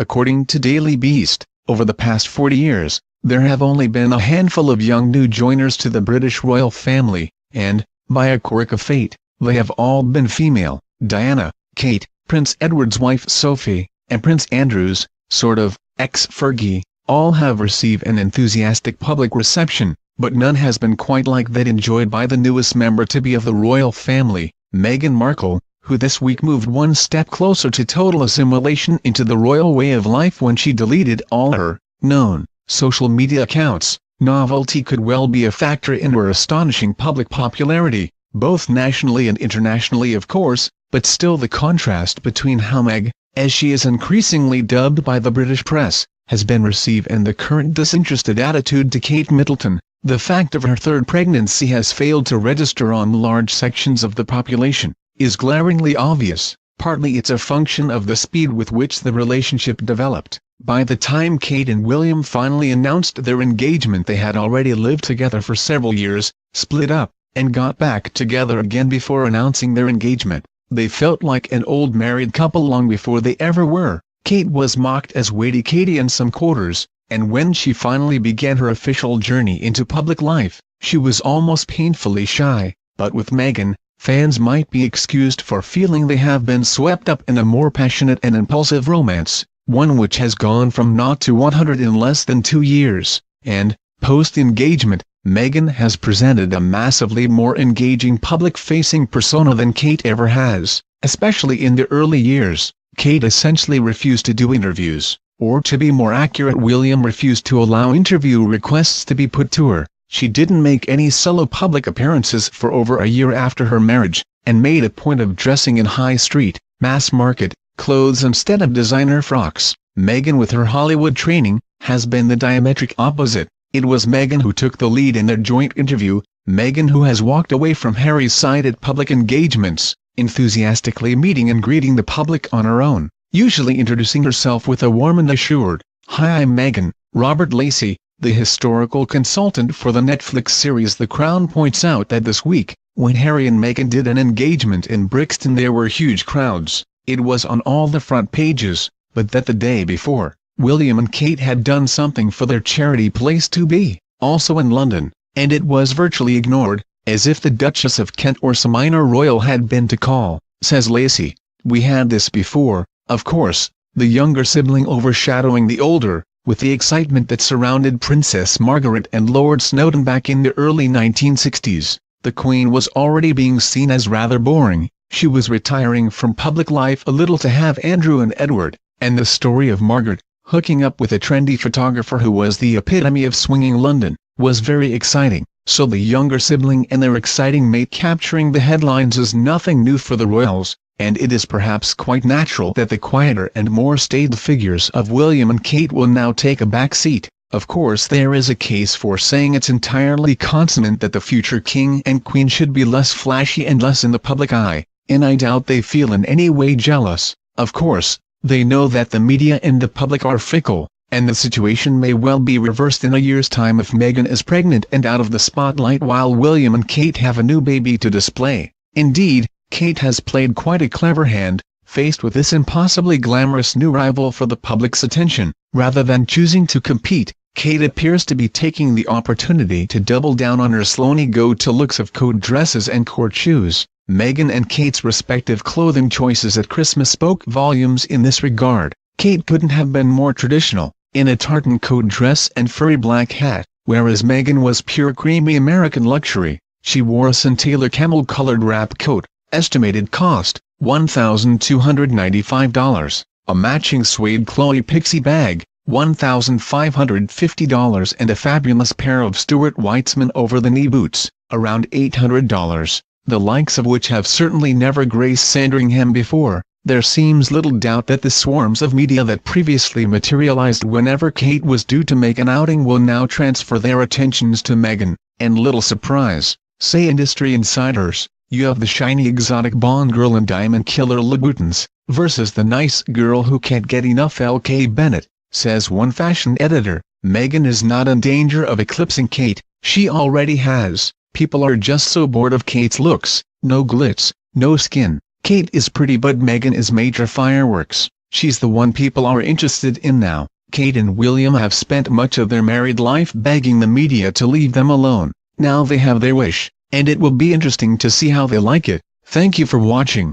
According to Daily Beast, over the past 40 years, there have only been a handful of young new joiners to the British royal family, and, by a quirk of fate, they have all been female. Diana, Kate, Prince Edward's wife Sophie, and Prince Andrew's, sort of, ex-Fergie, all have received an enthusiastic public reception, but none has been quite like that enjoyed by the newest member-to-be of the royal family, Meghan Markle, who this week moved one step closer to total assimilation into the royal way of life when she deleted all her known social media accounts. Novelty could well be a factor in her astonishing public popularity, both nationally and internationally of course, but still the contrast between how Meg, as she is increasingly dubbed by the British press, has been received and the current disinterested attitude to Kate Middleton, the fact of her third pregnancy has failed to register on large sections of the population, is glaringly obvious. Partly it's a function of the speed with which the relationship developed. By the time Kate and William finally announced their engagement, they had already lived together for several years, split up, and got back together again before announcing their engagement. They felt like an old married couple long before they ever were. Kate was mocked as Wady Katie in some quarters, and when she finally began her official journey into public life, she was almost painfully shy. But with Meghan, fans might be excused for feeling they have been swept up in a more passionate and impulsive romance, one which has gone from 0 to 100 in less than 2 years, and, post-engagement, Meghan has presented a massively more engaging public-facing persona than Kate ever has, especially in the early years. Kate essentially refused to do interviews, or to be more accurate, William refused to allow interview requests to be put to her. She didn't make any solo public appearances for over a year after her marriage, and made a point of dressing in high street, mass-market clothes instead of designer frocks. Meghan, with her Hollywood training, has been the diametric opposite. It was Meghan who took the lead in their joint interview, Meghan who has walked away from Harry's side at public engagements, enthusiastically meeting and greeting the public on her own, usually introducing herself with a warm and assured, "Hi, I'm Meghan." Robert Lacey, the historical consultant for the Netflix series The Crown, points out that this week, when Harry and Meghan did an engagement in Brixton, there were huge crowds. It was on all the front pages, but that the day before, William and Kate had done something for their charity Place to Be, also in London, and it was virtually ignored, as if the Duchess of Kent or some minor royal had been to call, says Lacey. We had this before, of course, the younger sibling overshadowing the older, with the excitement that surrounded Princess Margaret and Lord Snowdon back in the early 1960s. The Queen was already being seen as rather boring. She was retiring from public life a little to have Andrew and Edward, and the story of Margaret, hooking up with a trendy photographer who was the epitome of swinging London, was very exciting. So the younger sibling and their exciting mate capturing the headlines is nothing new for the royals, and it is perhaps quite natural that the quieter and more staid figures of William and Kate will now take a back seat. Of course, there is a case for saying it's entirely consonant that the future king and queen should be less flashy and less in the public eye, and I doubt they feel in any way jealous. Of course, they know that the media and the public are fickle, and the situation may well be reversed in a year's time if Meghan is pregnant and out of the spotlight while William and Kate have a new baby to display. Indeed, Kate has played quite a clever hand, faced with this impossibly glamorous new rival for the public's attention. Rather than choosing to compete, Kate appears to be taking the opportunity to double down on her Sloane go-to looks of coat dresses and court shoes. Meghan and Kate's respective clothing choices at Christmas spoke volumes in this regard. Kate couldn't have been more traditional, in a tartan coat dress and furry black hat, whereas Meghan was pure creamy American luxury. She wore a scintilla camel-colored wrap coat, estimated cost $1,295, a matching suede Chloe Pixie bag, $1,550, and a fabulous pair of Stuart Weitzman over-the-knee boots, around $800, the likes of which have certainly never graced Sandringham before. There seems little doubt that the swarms of media that previously materialized whenever Kate was due to make an outing will now transfer their attentions to Meghan, and little surprise, say industry insiders, you have the shiny exotic Bond girl and diamond killer Louboutins, versus the nice girl who can't get enough LK Bennett, says one fashion editor. Meghan is not in danger of eclipsing Kate, she already has. People are just so bored of Kate's looks, no glitz, no skin. Kate is pretty but Meghan is major fireworks. She's the one people are interested in now. Kate and William have spent much of their married life begging the media to leave them alone. Now they have their wish, and it will be interesting to see how they like it. Thank you for watching.